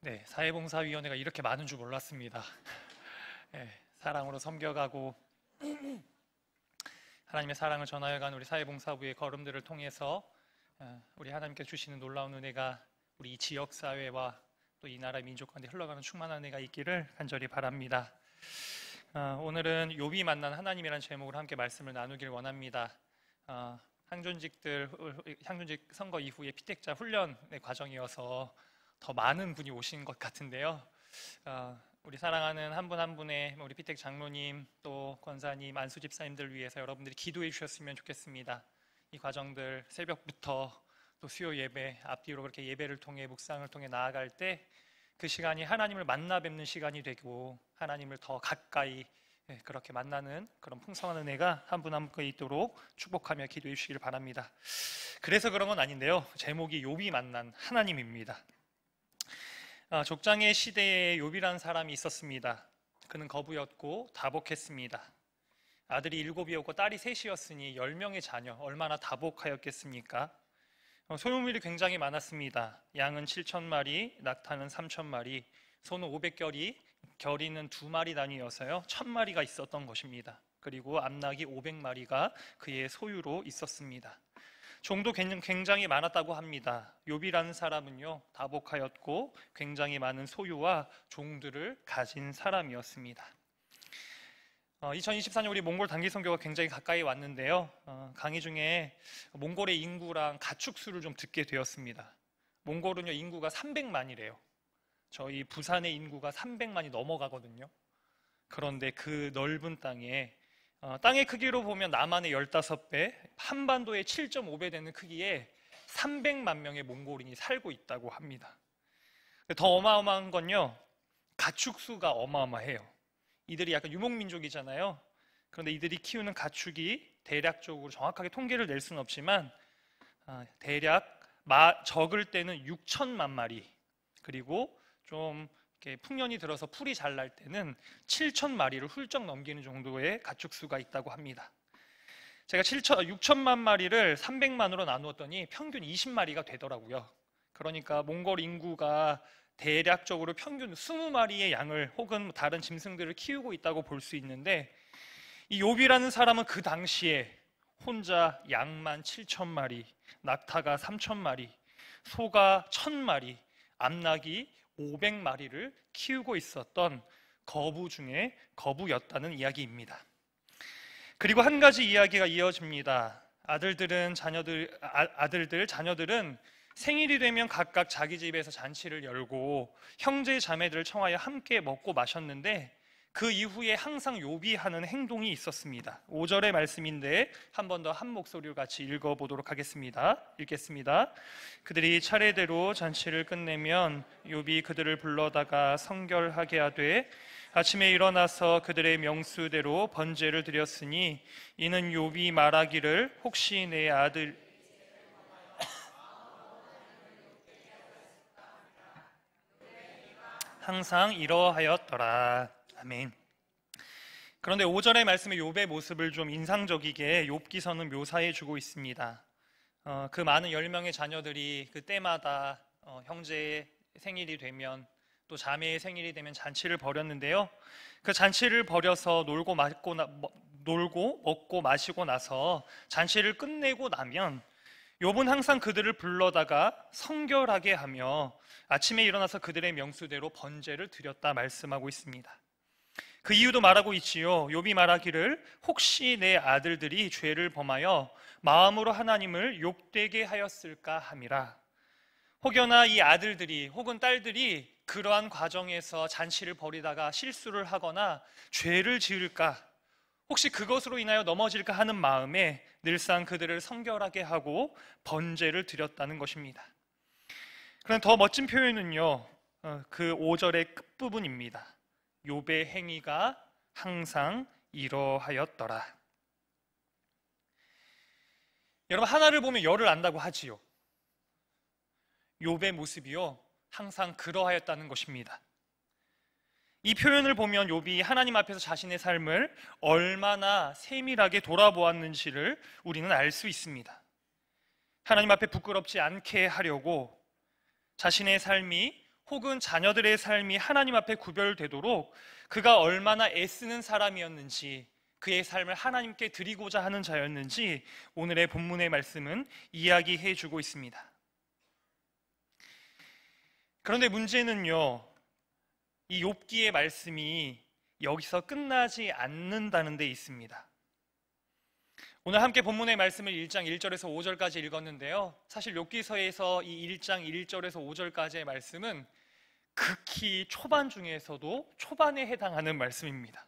네, 사회봉사위원회가 이렇게 많은 줄 몰랐습니다. 네, 사랑으로 섬겨가고 하나님의 사랑을 전하여가는 우리 사회봉사부의 걸음들을 통해서 우리 하나님께서 주시는 놀라운 은혜가 우리 이 지역사회와 또 이 나라 민족 가운데 흘러가는 충만한 은혜가 있기를 간절히 바랍니다. 오늘은 욥이 만난 하나님이라는 제목으로 함께 말씀을 나누길 원합니다. 향전직 선거 이후에 피택자 훈련의 과정이어서 더 많은 분이 오신 것 같은데요. 우리 사랑하는 한 분 한 분의 우리 피택 장로님 또 권사님, 안수 집사님들 위해서 여러분들이 기도해 주셨으면 좋겠습니다. 이 과정들 새벽부터 또 수요 예배 앞뒤로 그렇게 예배를 통해 묵상을 통해 나아갈 때 그 시간이 하나님을 만나 뵙는 시간이 되고 하나님을 더 가까이 그렇게 만나는 그런 풍성한 은혜가 한 분 한 분께 있도록 축복하며 기도해 주시기를 바랍니다. 그래서 그런 건 아닌데요. 제목이 욥이 만난 하나님입니다. 족장의 시대에 욥이라는 사람이 있었습니다. 그는 거부였고 다복했습니다. 아들이 7이었고 딸이 3이었으니 10명의 자녀, 얼마나 다복하였겠습니까? 소유물이 굉장히 많았습니다. 양은 7,000마리, 낙타는 3,000마리, 소는 500결이, 결이는 2마리 단위여서요 1,000마리가 있었던 것입니다. 그리고 암낙이 500마리가 그의 소유로 있었습니다. 종도 굉장히 많았다고 합니다. 욥이라는 사람은요 다복하였고 굉장히 많은 소유와 종들을 가진 사람이었습니다. 2024년 우리 몽골 단기 선교가 굉장히 가까이 왔는데요. 강의 중에 몽골의 인구랑 가축 수를 좀 듣게 되었습니다. 몽골은요 인구가 300만이래요. 저희 부산의 인구가 300만이 넘어가거든요. 그런데 그 넓은 땅에 땅의 크기로 보면 남한의 15배, 한반도의 7.5배 되는 크기에 300만 명의 몽골인이 살고 있다고 합니다. 더 어마어마한 건요, 가축 수가 어마어마해요. 이들이 약간 유목민족이잖아요. 그런데 이들이 키우는 가축이 대략적으로 정확하게 통계를 낼 수는 없지만 대략 적을 때는 6천만 마리, 그리고 좀 이렇게 풍년이 들어서 풀이 잘 날 때는 7,000마리를 훌쩍 넘기는 정도의 가축 수가 있다고 합니다. 제가 6천만 마리를 300만으로 나누었더니 평균 20마리가 되더라고요. 그러니까 몽골 인구가 대략적으로 평균 20마리의 양을 혹은 다른 짐승들을 키우고 있다고 볼 수 있는데, 이 욥이라는 사람은 그 당시에 혼자 양만 7,000마리, 낙타가 3,000마리, 소가 1,000마리, 암낙이 500마리를 키우고 있었던 거부 중에 거부였다는 이야기입니다. 그리고 한 가지 이야기가 이어집니다. 자녀들은 생일이 되면 각각 자기 집에서 잔치를 열고 형제 자매들을 청하여 함께 먹고 마셨는데, 그 이후에 항상 욥이 하는 행동이 있었습니다. 5절의 말씀인데 한 번 더 한 목소리로 같이 읽어보도록 하겠습니다. 읽겠습니다. 그들이 차례대로 잔치를 끝내면 욥이 그들을 불러다가 성결하게 하되 아침에 일어나서 그들의 명수대로 번제를 드렸으니 이는 욥이 말하기를 혹시 내 아들 항상 이러하였더라. 아멘. 그런데 5절의 말씀에 욥의 모습을 좀 인상적이게 욥기서는 묘사해 주고 있습니다. 그 많은 10명의 자녀들이 그 때마다 형제의 생일이 되면 또 자매의 생일이 되면 잔치를 벌였는데요. 그 잔치를 벌여서 놀고 먹고 마시고 나서 잔치를 끝내고 나면 욥은 항상 그들을 불러다가 성결하게 하며 아침에 일어나서 그들의 명수대로 번제를 드렸다 말씀하고 있습니다. 그 이유도 말하고 있지요. 욥이 말하기를 혹시 내 아들들이 죄를 범하여 마음으로 하나님을 욕되게 하였을까 함이라. 혹여나 이 아들들이 혹은 딸들이 그러한 과정에서 잔치를 벌이다가 실수를 하거나 죄를 지을까, 혹시 그것으로 인하여 넘어질까 하는 마음에 늘상 그들을 성결하게 하고 번제를 드렸다는 것입니다. 그런데 더 멋진 표현은요, 그 5절의 끝부분입니다. 욥의 행위가 항상 이러하였더라. 여러분, 하나를 보면 열을 안다고 하지요. 욥의 모습이요 항상 그러하였다는 것입니다. 이 표현을 보면 욥이 하나님 앞에서 자신의 삶을 얼마나 세밀하게 돌아보았는지를 우리는 알 수 있습니다. 하나님 앞에 부끄럽지 않게 하려고 자신의 삶이 혹은 자녀들의 삶이 하나님 앞에 구별되도록 그가 얼마나 애쓰는 사람이었는지, 그의 삶을 하나님께 드리고자 하는 자였는지 오늘의 본문의 말씀은 이야기해 주고 있습니다. 그런데 문제는요, 이 욥기의 말씀이 여기서 끝나지 않는다는 데 있습니다. 오늘 함께 본문의 말씀을 1장 1절에서 5절까지 읽었는데요, 사실 욥기서에서 이 1장 1절에서 5절까지의 말씀은 극히 초반 중에서도 초반에 해당하는 말씀입니다.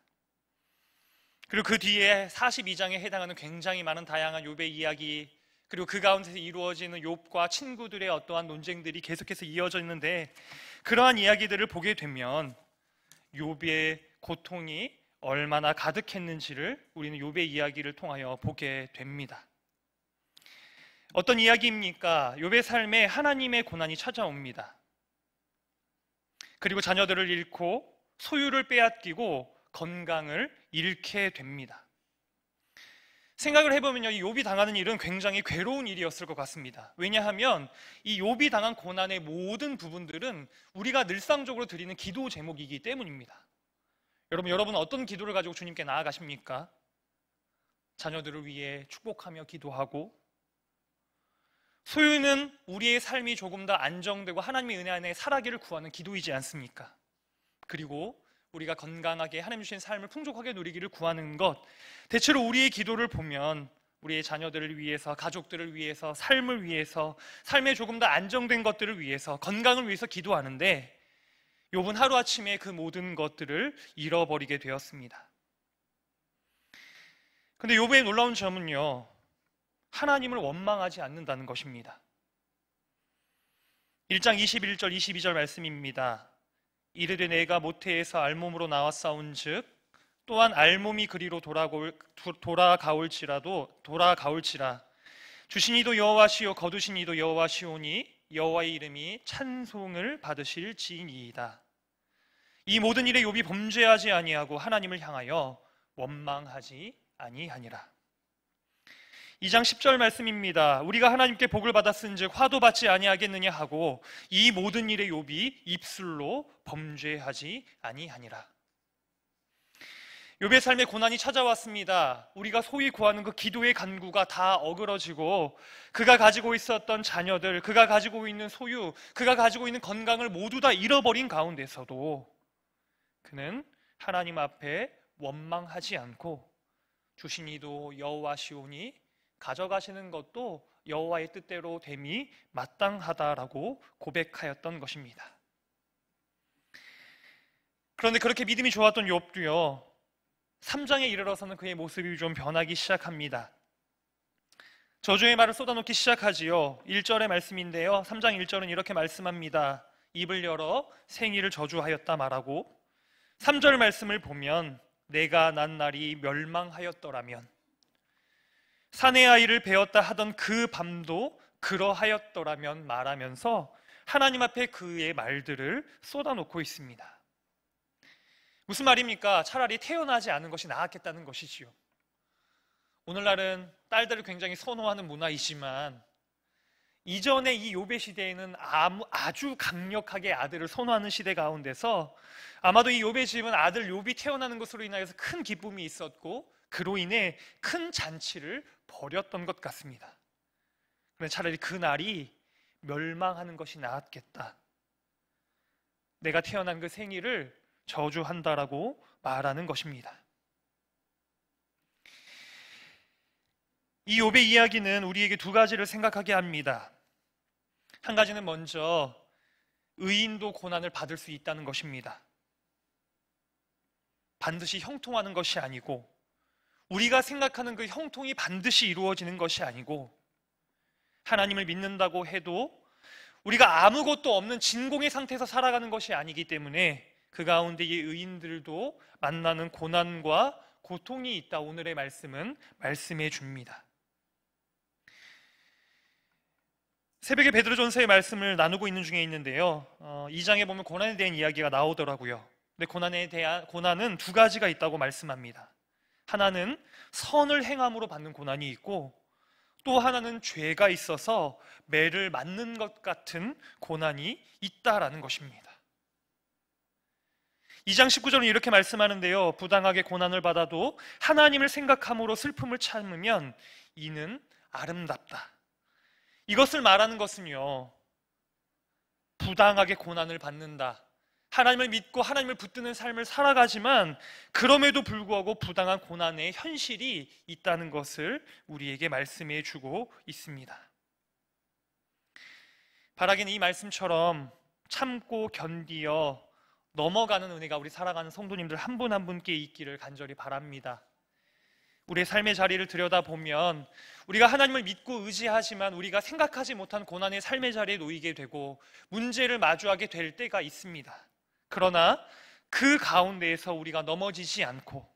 그리고 그 뒤에 42장에 해당하는 굉장히 많은 다양한 욥의 이야기, 그리고 그 가운데서 이루어지는 욥과 친구들의 어떠한 논쟁들이 계속해서 이어져 있는데, 그러한 이야기들을 보게 되면 욥의 고통이 얼마나 가득했는지를 우리는 욥의 이야기를 통하여 보게 됩니다. 어떤 이야기입니까? 욥의 삶에 하나님의 고난이 찾아옵니다. 그리고 자녀들을 잃고 소유를 빼앗기고 건강을 잃게 됩니다. 생각을 해보면요, 이 욥이 당하는 일은 굉장히 괴로운 일이었을 것 같습니다. 왜냐하면 이 욥이 당한 고난의 모든 부분들은 우리가 늘상적으로 드리는 기도 제목이기 때문입니다. 여러분 어떤 기도를 가지고 주님께 나아가십니까? 자녀들을 위해 축복하며 기도하고, 소유는 우리의 삶이 조금 더 안정되고 하나님의 은혜 안에 살아기를 구하는 기도이지 않습니까? 그리고 우리가 건강하게 하나님 주신 삶을 풍족하게 누리기를 구하는 것, 대체로 우리의 기도를 보면 우리의 자녀들을 위해서, 가족들을 위해서, 삶을 위해서, 삶에 조금 더 안정된 것들을 위해서, 건강을 위해서 기도하는데, 욥은 하루아침에 그 모든 것들을 잃어버리게 되었습니다. 그런데 욥의 놀라운 점은요, 하나님을 원망하지 않는다는 것입니다. 1장 21절 22절 말씀입니다. 이르되 내가 모태에서 알몸으로 나왔사온즉 또한 알몸이 그리로 돌아가올지라 주신 이도 여호와시요 거두신 이도 여호와시오니 여호와의 이름이 찬송을 받으실지니이다. 이 모든 일에 욥이 범죄하지 아니하고 하나님을 향하여 원망하지 아니하니라. 2장 10절 말씀입니다. 우리가 하나님께 복을 받았은즉 화도 받지 아니하겠느냐 하고 이 모든 일에 욥이 입술로 범죄하지 아니하니라. 욥의 삶에 고난이 찾아왔습니다. 우리가 소위 구하는 그 기도의 간구가 다 어그러지고, 그가 가지고 있었던 자녀들, 그가 가지고 있는 소유, 그가 가지고 있는 건강을 모두 다 잃어버린 가운데서도 그는 하나님 앞에 원망하지 않고 주신 이도 여호와시오니 가져가시는 것도 여호와의 뜻대로 됨이 마땅하다라고 고백하였던 것입니다. 그런데 그렇게 믿음이 좋았던 욥도요, 3장에 이르러서는 그의 모습이 좀 변하기 시작합니다. 저주의 말을 쏟아놓기 시작하지요. 1절의 말씀인데요, 3장 1절은 이렇게 말씀합니다. 입을 열어 생일을 저주하였다 말하고, 3절 말씀을 보면 내가 난 날이 멸망하였더라면, 사내 아이를 베었다 하던 그 밤도 그러하였더라면 말하면서 하나님 앞에 그의 말들을 쏟아놓고 있습니다. 무슨 말입니까? 차라리 태어나지 않은 것이 나았겠다는 것이지요. 오늘날은 딸들을 굉장히 선호하는 문화이지만, 이전에 이 욥의 시대에는 아주 강력하게 아들을 선호하는 시대 가운데서 아마도 이 욥의 집은 아들 욥이 태어나는 것으로 인하여서 큰 기쁨이 있었고, 그로 인해 큰 잔치를 벌였던 것 같습니다. 그런데 차라리 그 날이 멸망하는 것이 나았겠다, 내가 태어난 그 생일을 저주한다라고 말하는 것입니다. 이 욥의 이야기는 우리에게 두 가지를 생각하게 합니다. 한 가지는 먼저 의인도 고난을 받을 수 있다는 것입니다. 반드시 형통하는 것이 아니고, 우리가 생각하는 그 형통이 반드시 이루어지는 것이 아니고, 하나님을 믿는다고 해도 우리가 아무것도 없는 진공의 상태에서 살아가는 것이 아니기 때문에 그 가운데 이 의인들도 만나는 고난과 고통이 있다, 오늘의 말씀은 말씀해 줍니다. 새벽에 베드로전서의 말씀을 나누고 있는 중에 있는데요, 2장에 보면 고난에 대한 이야기가 나오더라고요. 근데 고난은 두 가지가 있다고 말씀합니다. 하나는 선을 행함으로 받는 고난이 있고, 또 하나는 죄가 있어서 매를 맞는 것 같은 고난이 있다라는 것입니다. 2장 19절은 이렇게 말씀하는데요. 부당하게 고난을 받아도 하나님을 생각함으로 슬픔을 참으면 이는 아름답다. 이것을 말하는 것은요, 부당하게 고난을 받는다, 하나님을 믿고 하나님을 붙드는 삶을 살아가지만 그럼에도 불구하고 부당한 고난의 현실이 있다는 것을 우리에게 말씀해 주고 있습니다. 바라기는 이 말씀처럼 참고 견디어 넘어가는 은혜가 우리 살아가는 성도님들 한 분 한 분께 있기를 간절히 바랍니다. 우리의 삶의 자리를 들여다보면 우리가 하나님을 믿고 의지하지만 우리가 생각하지 못한 고난의 삶의 자리에 놓이게 되고 문제를 마주하게 될 때가 있습니다. 그러나 그 가운데에서 우리가 넘어지지 않고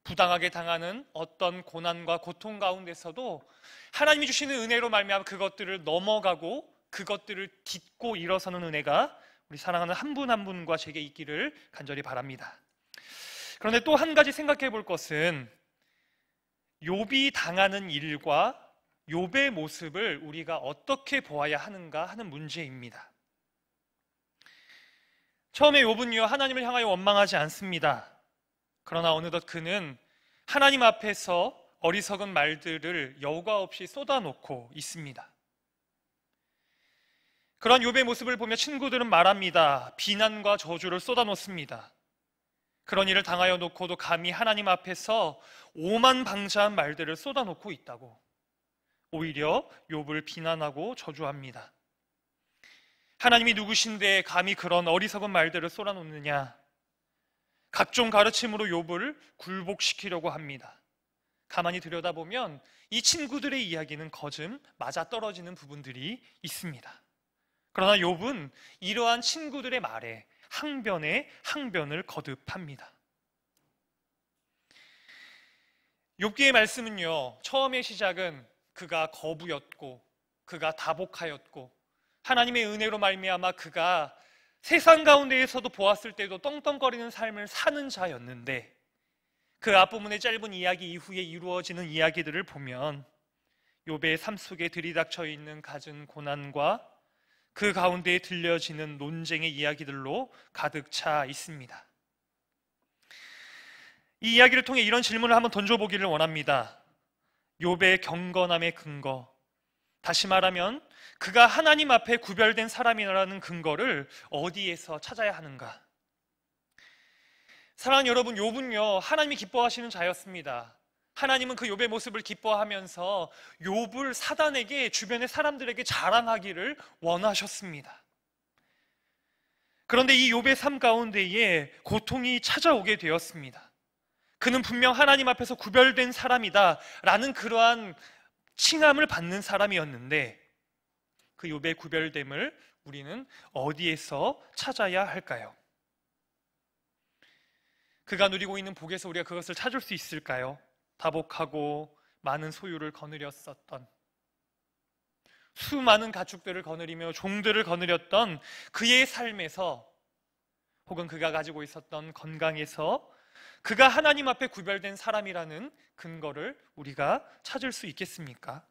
부당하게 당하는 어떤 고난과 고통 가운데서도 하나님이 주시는 은혜로 말미암아 그것들을 넘어가고 그것들을 딛고 일어서는 은혜가 우리 사랑하는 한 분 한 분과 제게 있기를 간절히 바랍니다. 그런데 또 한 가지 생각해 볼 것은 욥이 당하는 일과 욥의 모습을 우리가 어떻게 보아야 하는가 하는 문제입니다. 처음에 욥은요, 하나님을 향하여 원망하지 않습니다. 그러나 어느덧 그는 하나님 앞에서 어리석은 말들을 여과 없이 쏟아놓고 있습니다. 그러한 욥의 모습을 보며 친구들은 말합니다. 비난과 저주를 쏟아놓습니다. 그런 일을 당하여 놓고도 감히 하나님 앞에서 오만방자한 말들을 쏟아놓고 있다고 오히려 욥을 비난하고 저주합니다. 하나님이 누구신데 감히 그런 어리석은 말들을 쏟아놓느냐? 각종 가르침으로 욥을 굴복시키려고 합니다. 가만히 들여다보면 이 친구들의 이야기는 거즘 맞아떨어지는 부분들이 있습니다. 그러나 욥은 이러한 친구들의 말에 항변에 항변을 거듭합니다. 욥기의 말씀은요, 처음의 시작은 그가 거부였고 그가 다복하였고 하나님의 은혜로 말미암아 그가 세상 가운데에서도 보았을 때도 떵떵거리는 삶을 사는 자였는데 그 앞부분의 짧은 이야기 이후에 이루어지는 이야기들을 보면 욥의 삶 속에 들이닥쳐 있는 갖은 고난과 그 가운데에 들려지는 논쟁의 이야기들로 가득 차 있습니다. 이 이야기를 통해 이런 질문을 한번 던져보기를 원합니다. 욥의 경건함의 근거, 다시 말하면 그가 하나님 앞에 구별된 사람이라는 근거를 어디에서 찾아야 하는가? 사랑하는 여러분, 욥은요, 하나님이 기뻐하시는 자였습니다. 하나님은 그 욥의 모습을 기뻐하면서 욥을 사단에게, 주변의 사람들에게 자랑하기를 원하셨습니다. 그런데 이 욥의 삶 가운데에 고통이 찾아오게 되었습니다. 그는 분명 하나님 앞에서 구별된 사람이다 라는 그러한 칭함을 받는 사람이었는데 그 욥의 구별됨을 우리는 어디에서 찾아야 할까요? 그가 누리고 있는 복에서 우리가 그것을 찾을 수 있을까요? 다복하고 많은 소유를 거느렸었던, 수많은 가축들을 거느리며 종들을 거느렸던 그의 삶에서, 혹은 그가 가지고 있었던 건강에서 그가 하나님 앞에 구별된 사람이라는 근거를 우리가 찾을 수 있겠습니까?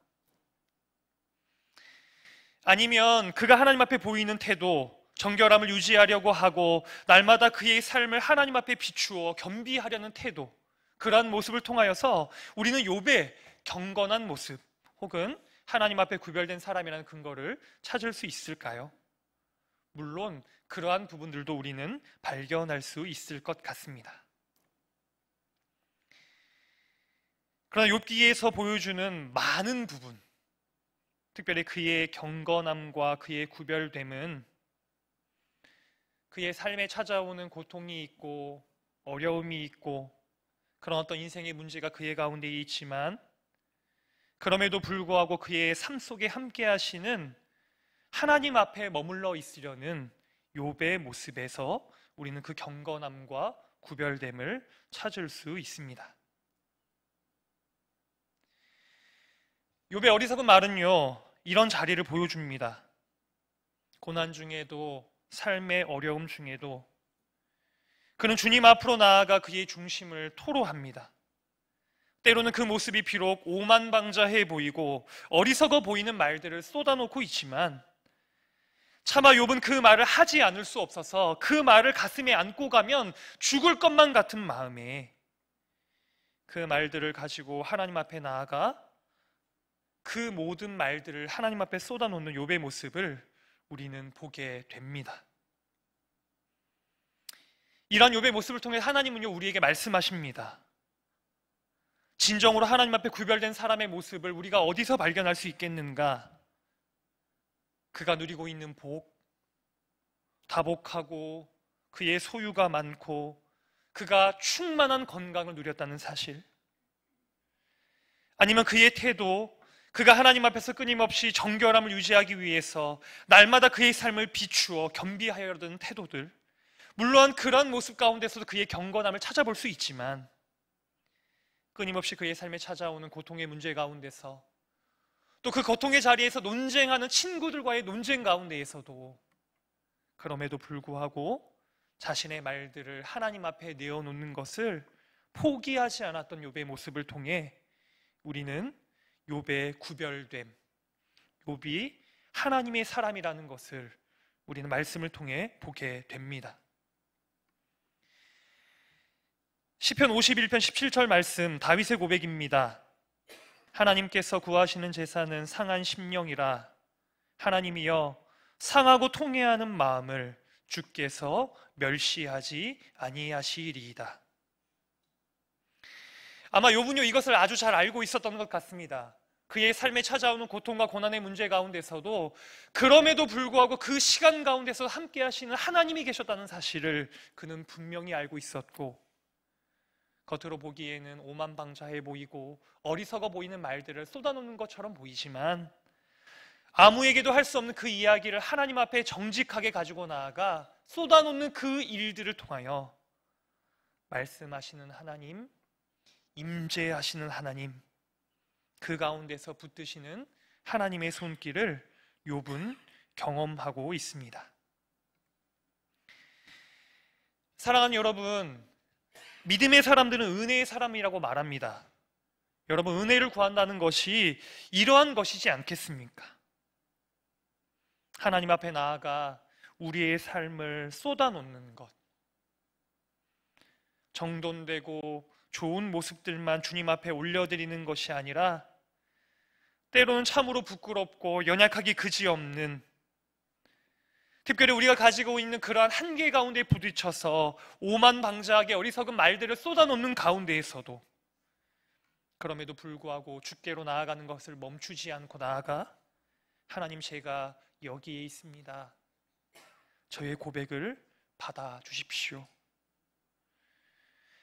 아니면 그가 하나님 앞에 보이는 태도, 정결함을 유지하려고 하고 날마다 그의 삶을 하나님 앞에 비추어 겸비하려는 태도, 그러한 모습을 통하여서 우리는 욥의 경건한 모습 혹은 하나님 앞에 구별된 사람이라는 근거를 찾을 수 있을까요? 물론 그러한 부분들도 우리는 발견할 수 있을 것 같습니다. 그러나 욥기에서 보여주는 많은 부분, 특별히 그의 경건함과 그의 구별됨은 그의 삶에 찾아오는 고통이 있고 어려움이 있고 그런 어떤 인생의 문제가 그의 가운데 있지만 그럼에도 불구하고 그의 삶 속에 함께 하시는 하나님 앞에 머물러 있으려는 욥의 모습에서 우리는 그 경건함과 구별됨을 찾을 수 있습니다. 욥의 어리석은 말은요, 이런 자리를 보여줍니다. 고난 중에도, 삶의 어려움 중에도 그는 주님 앞으로 나아가 그의 중심을 토로합니다. 때로는 그 모습이 비록 오만방자해 보이고 어리석어 보이는 말들을 쏟아놓고 있지만 차마 욥은 그 말을 하지 않을 수 없어서 그 말을 가슴에 안고 가면 죽을 것만 같은 마음에 그 말들을 가지고 하나님 앞에 나아가 그 모든 말들을 하나님 앞에 쏟아놓는 욥의 모습을 우리는 보게 됩니다. 이러한 욥의 모습을 통해 하나님은요, 우리에게 말씀하십니다. 진정으로 하나님 앞에 구별된 사람의 모습을 우리가 어디서 발견할 수 있겠는가? 그가 누리고 있는 복, 다복하고 그의 소유가 많고 그가 충만한 건강을 누렸다는 사실, 아니면 그의 태도, 그가 하나님 앞에서 끊임없이 정결함을 유지하기 위해서 날마다 그의 삶을 비추어 겸비하여던 태도들, 물론 그런 모습 가운데서도 그의 경건함을 찾아볼 수 있지만 끊임없이 그의 삶에 찾아오는 고통의 문제 가운데서, 또 그 고통의 자리에서 논쟁하는 친구들과의 논쟁 가운데에서도 그럼에도 불구하고 자신의 말들을 하나님 앞에 내어놓는 것을 포기하지 않았던 욥의 모습을 통해 우리는 욥의 구별됨, 욥이 하나님의 사람이라는 것을 우리는 말씀을 통해 보게 됩니다. 시편 51편 17절 말씀, 다윗의 고백입니다. 하나님께서 구하시는 제사는 상한 심령이라. 하나님이여, 상하고 통회하는 마음을 주께서 멸시하지 아니하시리이다. 아마 욥은요, 이것을 아주 잘 알고 있었던 것 같습니다. 그의 삶에 찾아오는 고통과 고난의 문제 가운데서도 그럼에도 불구하고 그 시간 가운데서 함께 하시는 하나님이 계셨다는 사실을 그는 분명히 알고 있었고, 겉으로 보기에는 오만방자해 보이고 어리석어 보이는 말들을 쏟아놓는 것처럼 보이지만 아무에게도 할 수 없는 그 이야기를 하나님 앞에 정직하게 가지고 나아가 쏟아놓는 그 일들을 통하여 말씀하시는 하나님, 임재하시는 하나님, 그 가운데서 붙드시는 하나님의 손길을 욥은 경험하고 있습니다. 사랑하는 여러분, 믿음의 사람들은 은혜의 사람이라고 말합니다. 여러분, 은혜를 구한다는 것이 이러한 것이지 않겠습니까? 하나님 앞에 나아가 우리의 삶을 쏟아놓는 것, 정돈되고 좋은 모습들만 주님 앞에 올려드리는 것이 아니라 때로는 참으로 부끄럽고 연약하기 그지없는, 특별히 우리가 가지고 있는 그러한 한계 가운데 부딪혀서 오만방자하게 어리석은 말들을 쏟아놓는 가운데에서도 그럼에도 불구하고 주께로 나아가는 것을 멈추지 않고 나아가 하나님, 제가 여기에 있습니다. 저의 고백을 받아주십시오.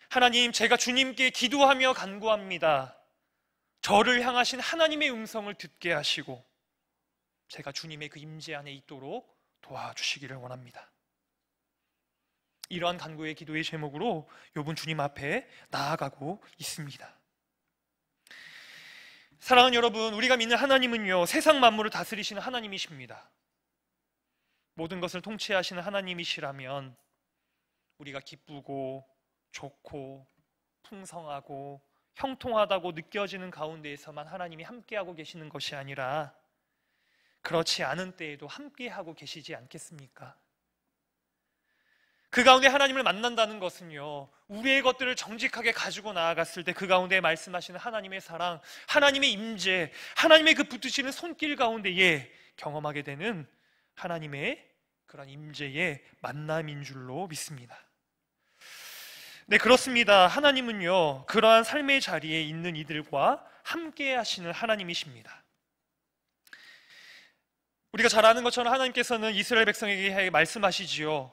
하나님, 제가 주님께 기도하며 간구합니다. 저를 향하신 하나님의 음성을 듣게 하시고 제가 주님의 그 임재 안에 있도록 도와주시기를 원합니다. 이러한 간구의 기도의 제목으로 욥은 주님 앞에 나아가고 있습니다. 사랑하는 여러분, 우리가 믿는 하나님은요, 세상 만물을 다스리시는 하나님이십니다. 모든 것을 통치하시는 하나님이시라면 우리가 기쁘고 좋고 풍성하고 형통하다고 느껴지는 가운데에서만 하나님이 함께하고 계시는 것이 아니라 그렇지 않은 때에도 함께하고 계시지 않겠습니까? 그 가운데 하나님을 만난다는 것은요, 우리의 것들을 정직하게 가지고 나아갔을 때 그 가운데 말씀하시는 하나님의 사랑, 하나님의 임재, 하나님의 그 붙드시는 손길 가운데에 경험하게 되는 하나님의 그런 임재의 만남인 줄로 믿습니다. 네, 그렇습니다. 하나님은요, 그러한 삶의 자리에 있는 이들과 함께 하시는 하나님이십니다. 우리가 잘 아는 것처럼 하나님께서는 이스라엘 백성에게 말씀하시지요.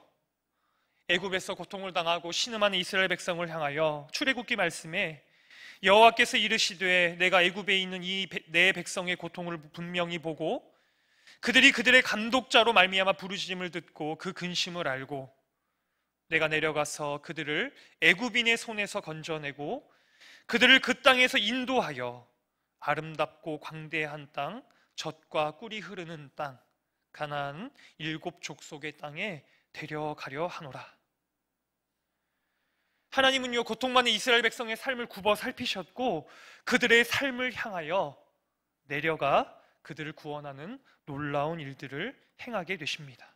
애굽에서 고통을 당하고 신음하는 이스라엘 백성을 향하여 출애굽기 말씀에 여호와께서 이르시되 내가 애굽에 있는 이 내 백성의 고통을 분명히 보고 그들이 그들의 감독자로 말미암아 부르짖음을 듣고 그 근심을 알고 내가 내려가서 그들을 애굽인의 손에서 건져내고 그들을 그 땅에서 인도하여 아름답고 광대한 땅, 젖과 꿀이 흐르는 땅, 가나안 7 족속의 땅에 데려가려 하노라. 하나님은요, 고통 많은 이스라엘 백성의 삶을 굽어 살피셨고 그들의 삶을 향하여 내려가 그들을 구원하는 놀라운 일들을 행하게 되십니다.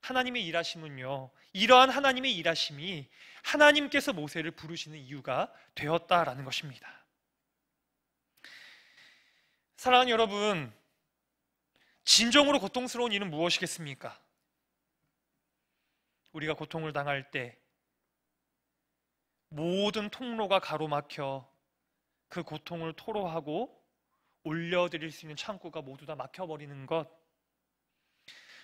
하나님의 일하심은요, 이러한 하나님의 일하심이 하나님께서 모세를 부르시는 이유가 되었다라는 것입니다. 사랑하는 여러분, 진정으로 고통스러운 일은 무엇이겠습니까? 우리가 고통을 당할 때 모든 통로가 가로막혀 그 고통을 토로하고 올려드릴 수 있는 창구가 모두 다 막혀버리는 것,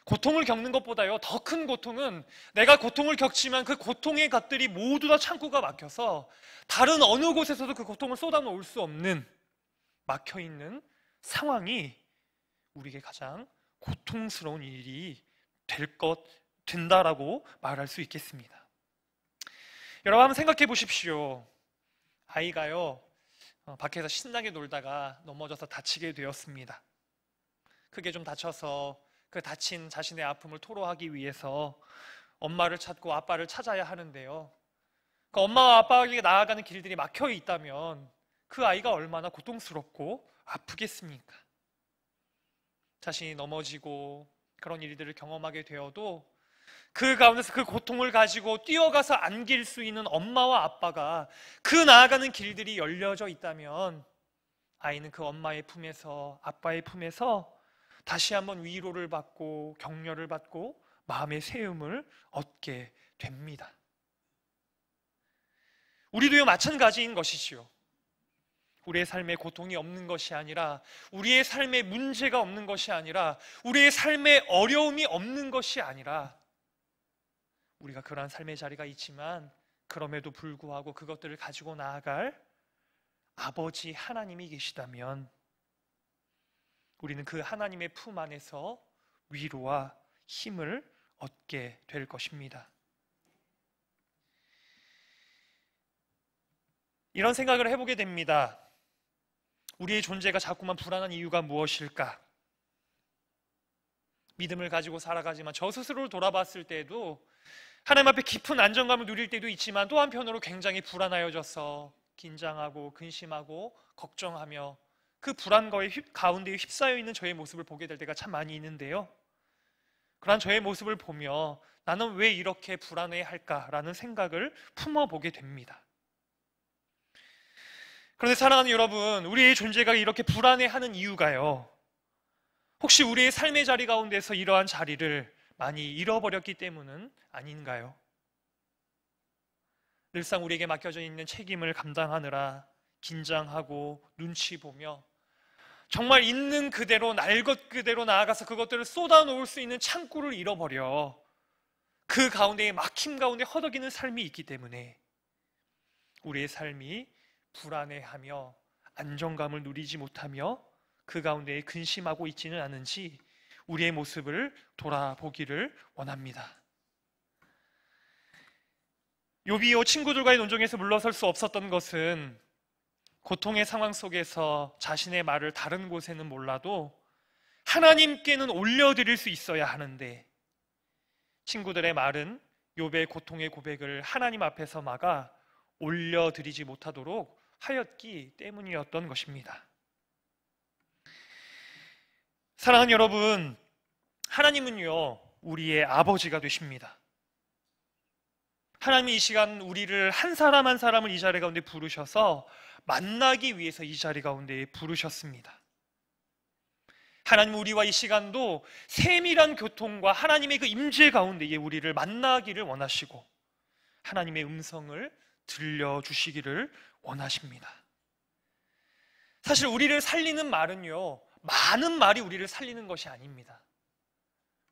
고통을 겪는 것보다요 더 큰 고통은 내가 고통을 겪지만 그 고통의 것들이 모두 다 창구가 막혀서 다른 어느 곳에서도 그 고통을 쏟아놓을 수 없는 막혀있는 상황이 우리에게 가장 고통스러운 일이 된다라고 말할 수 있겠습니다. 여러분 한번 생각해 보십시오. 아이가요 밖에서 신나게 놀다가 넘어져서 다치게 되었습니다. 크게 좀 다쳐서 그 다친 자신의 아픔을 토로하기 위해서 엄마를 찾고 아빠를 찾아야 하는데요, 그 엄마와 아빠에게 나아가는 길들이 막혀 있다면 그 아이가 얼마나 고통스럽고 아프겠습니까? 자신이 넘어지고 그런 일들을 경험하게 되어도 그 가운데서 그 고통을 가지고 뛰어가서 안길 수 있는 엄마와 아빠가 그 나아가는 길들이 열려져 있다면 아이는 그 엄마의 품에서, 아빠의 품에서 다시 한번 위로를 받고 격려를 받고 마음의 세움을 얻게 됩니다. 우리도요 마찬가지인 것이지요. 우리의 삶에 고통이 없는 것이 아니라, 우리의 삶에 문제가 없는 것이 아니라, 우리의 삶에 어려움이 없는 것이 아니라, 우리가 그러한 삶의 자리가 있지만 그럼에도 불구하고 그것들을 가지고 나아갈 아버지 하나님이 계시다면 우리는 그 하나님의 품 안에서 위로와 힘을 얻게 될 것입니다. 이런 생각을 해보게 됩니다. 우리의 존재가 자꾸만 불안한 이유가 무엇일까? 믿음을 가지고 살아가지만 저 스스로를 돌아봤을 때에도 하나님 앞에 깊은 안정감을 누릴 때도 있지만 또 한편으로 굉장히 불안하여져서 긴장하고 근심하고 걱정하며 그 불안 가운데 휩싸여 있는 저의 모습을 보게 될 때가 참 많이 있는데요, 그러한 저의 모습을 보며 나는 왜 이렇게 불안해할까라는 생각을 품어보게 됩니다. 그런데 사랑하는 여러분, 우리의 존재가 이렇게 불안해하는 이유가요, 혹시 우리의 삶의 자리 가운데서 이러한 자리를 많이 잃어버렸기 때문은 아닌가요? 늘상 우리에게 맡겨져 있는 책임을 감당하느라 긴장하고 눈치 보며 정말 있는 그대로 날 것 그대로 나아가서 그것들을 쏟아놓을 수 있는 창구를 잃어버려 그 가운데에 막힘 가운데 허덕이는 삶이 있기 때문에 우리의 삶이 불안해하며 안정감을 누리지 못하며 그 가운데에 근심하고 있지는 않은지 우리의 모습을 돌아보기를 원합니다. 욥이요 친구들과의 논쟁에서 물러설 수 없었던 것은 고통의 상황 속에서 자신의 말을 다른 곳에는 몰라도 하나님께는 올려드릴 수 있어야 하는데 친구들의 말은 욥의 고통의 고백을 하나님 앞에서 막아 올려드리지 못하도록 하였기 때문이었던 것입니다. 사랑하는 여러분, 하나님은요 우리의 아버지가 되십니다. 하나님이 이 시간 우리를 한 사람 한 사람을 이 자리 가운데 부르셔서 만나기 위해서 이 자리 가운데 부르셨습니다. 하나님 우리와 이 시간도 세밀한 교통과 하나님의 그 임재 가운데에 우리를 만나기를 원하시고 하나님의 음성을 들려주시기를 원하십니다. 사실 우리를 살리는 말은요 많은 말이 우리를 살리는 것이 아닙니다.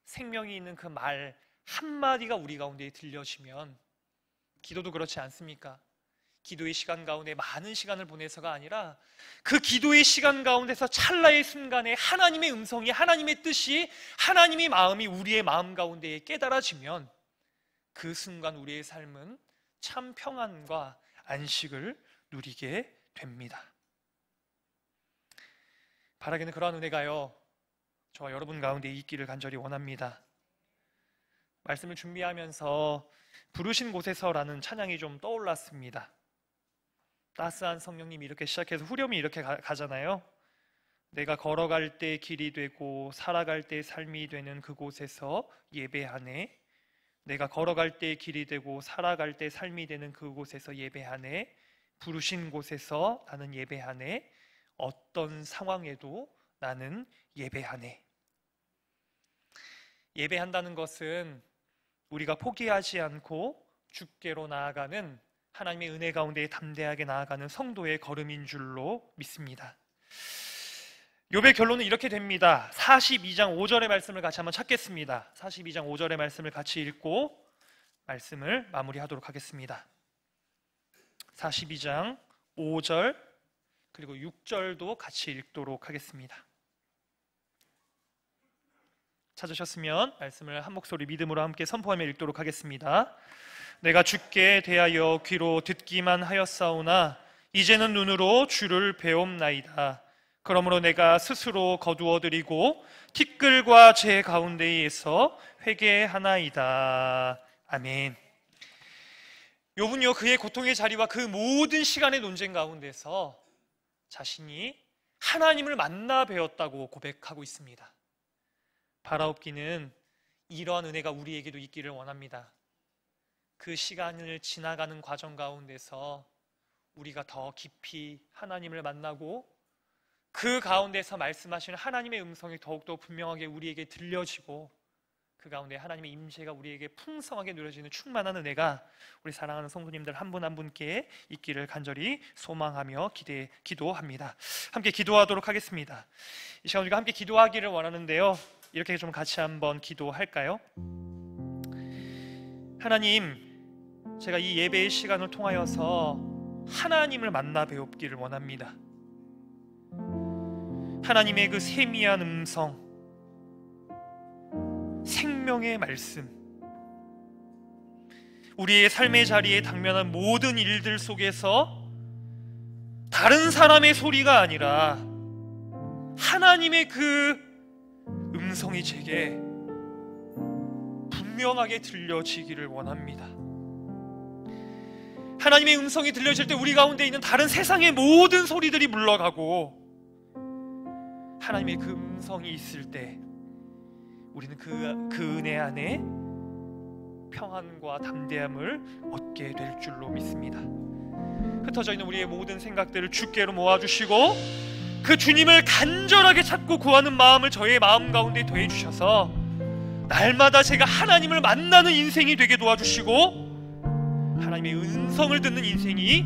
생명이 있는 그 말 한마디가 우리 가운데 들려지면, 기도도 그렇지 않습니까? 기도의 시간 가운데 많은 시간을 보내서가 아니라 그 기도의 시간 가운데서 찰나의 순간에 하나님의 음성이, 하나님의 뜻이, 하나님의 마음이 우리의 마음 가운데에 깨달아지면 그 순간 우리의 삶은 참 평안과 안식을 누리게 됩니다. 바라기는 그러한 은혜가요 저와 여러분 가운데 있기를 간절히 원합니다. 말씀을 준비하면서 부르신 곳에서라는 찬양이 좀 떠올랐습니다. 따스한 성령님이 이렇게 시작해서 후렴이 이렇게 가잖아요. 내가 걸어갈 때 길이 되고 살아갈 때 삶이 되는 그곳에서 예배하네. 내가 걸어갈 때 길이 되고 살아갈 때 삶이 되는 그곳에서 예배하네. 부르신 곳에서 나는 예배하네. 어떤 상황에도 나는 예배하네. 예배한다는 것은 우리가 포기하지 않고 주께로 나아가는 하나님의 은혜 가운데 담대하게 나아가는 성도의 걸음인 줄로 믿습니다. 욥의 결론은 이렇게 됩니다. 42장 5절의 말씀을 같이 한번 찾겠습니다. 42장 5절의 말씀을 같이 읽고 말씀을 마무리하도록 하겠습니다. 42장 5절 그리고 6절도 같이 읽도록 하겠습니다. 찾으셨으면 말씀을 한 목소리 믿음으로 함께 선포하며 읽도록 하겠습니다. 내가 주께 대하여 귀로 듣기만 하였사오나 이제는 눈으로 주를 배옵나이다. 그러므로 내가 스스로 거두어드리고 티끌과 제 가운데에서 회개하나이다. 아멘. 욥은요 그의 고통의 자리와 그 모든 시간의 논쟁 가운데서 자신이 하나님을 만나 배웠다고 고백하고 있습니다. 바라옵기는 이러한 은혜가 우리에게도 있기를 원합니다. 그 시간을 지나가는 과정 가운데서 우리가 더 깊이 하나님을 만나고 그 가운데서 말씀하시는 하나님의 음성이 더욱더 분명하게 우리에게 들려지고 그 가운데 하나님의 임재가 우리에게 풍성하게 누려지는 충만한 은혜가 우리 사랑하는 성도님들 한 분 한 분께 있기를 간절히 소망하며 기도합니다. 함께 기도하도록 하겠습니다. 이 시간 우리가 함께 기도하기를 원하는데요, 이렇게 좀 같이 한번 기도할까요? 하나님, 제가 이 예배의 시간을 통하여서 하나님을 만나 배웁기를 원합니다. 하나님의 그 세미한 음성, 생명의 말씀, 우리의 삶의 자리에 당면한 모든 일들 속에서 다른 사람의 소리가 아니라 하나님의 그 음성이 제게 분명하게 들려지기를 원합니다. 하나님의 음성이 들려질 때 우리 가운데 있는 다른 세상의 모든 소리들이 물러가고 하나님의 그 음성이 있을 때 우리는 그 은혜 안에 평안과 담대함을 얻게 될 줄로 믿습니다. 흩어져 있는 우리의 모든 생각들을 주께로 모아주시고 그 주님을 간절하게 찾고 구하는 마음을 저의 마음 가운데 더해주셔서 날마다 제가 하나님을 만나는 인생이 되게 도와주시고 하나님의 음성을 듣는 인생이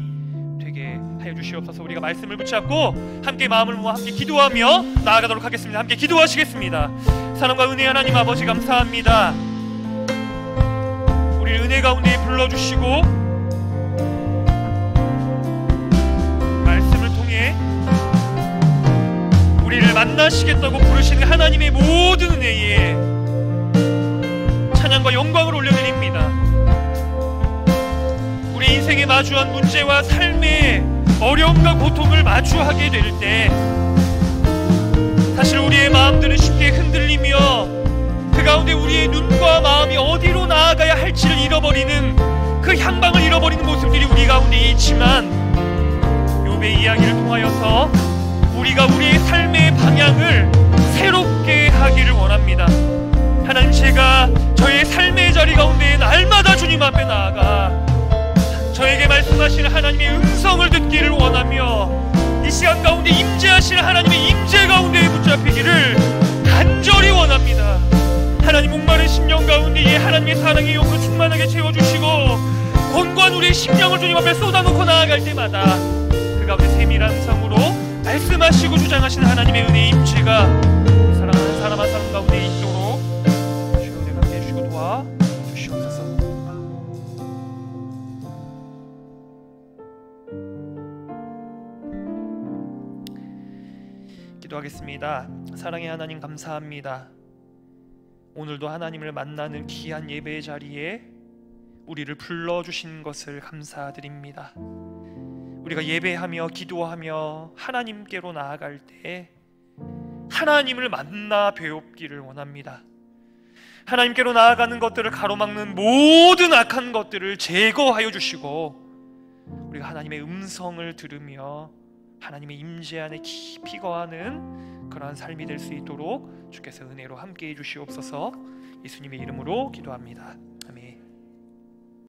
되게 하여 주시옵소서. 우리가 말씀을 붙잡고 함께 마음을 모아 함께 기도하며 나아가도록 하겠습니다. 함께 기도하시겠습니다. 사랑과 은혜 하나님 아버지 감사합니다. 우리를 은혜 가운데 불러주시고 말씀을 통해 우리를 만나시겠다고 부르시는 하나님의 모든 은혜에 찬양과 영광을 올려드립니다. 우리 인생에 마주한 문제와 삶의 어려움과 고통을 마주하게 될 때 사실 우리의 마음들은 쉽게 흔들리며 그 가운데 우리의 눈과 마음이 어디로 나아가야 할지를 잃어버리는 그 향방을 잃어버리는 모습들이 우리 가운데 있지만 욥의 이야기를 통하여서 우리가 우리의 삶의 방향을 새롭게 하기를 원합니다. 하나님, 제가 저의 삶의 자리 가운데 날마다 주님 앞에 나아가 저에게 말씀하시는 하나님의 음성을 듣기를 원하며 이 시간 가운데 임재하시는 하나님의 임재 가운데에 붙잡히기를 간절히 원합니다. 하나님, 목마른 심령 가운데에 하나님의 사랑의 용을 충만하게 채워주시고 권고한 우리의 심령을 주님 앞에 쏟아놓고 나아갈 때마다 그 가운데 세밀한 음성으로 말씀하시고 주장하시는 하나님의 은혜의 임재가 사랑하는 사람 한 사람 가운데 있도록 주여 은혜가 함께 해주시고 도와주시옵소서. 기도하겠습니다. 사랑의 하나님 감사합니다. 오늘도 하나님을 만나는 귀한 예배의 자리에 우리를 불러주신 것을 감사드립니다. 우리가 예배하며 기도하며 하나님께로 나아갈 때 하나님을 만나 배웁기를 원합니다. 하나님께로 나아가는 것들을 가로막는 모든 악한 것들을 제거하여 주시고 우리가 하나님의 음성을 들으며 하나님의 임재 안에 깊이 거하는 그러한 삶이 될 수 있도록 주께서 은혜로 함께해 주시옵소서. 예수님의 이름으로 기도합니다.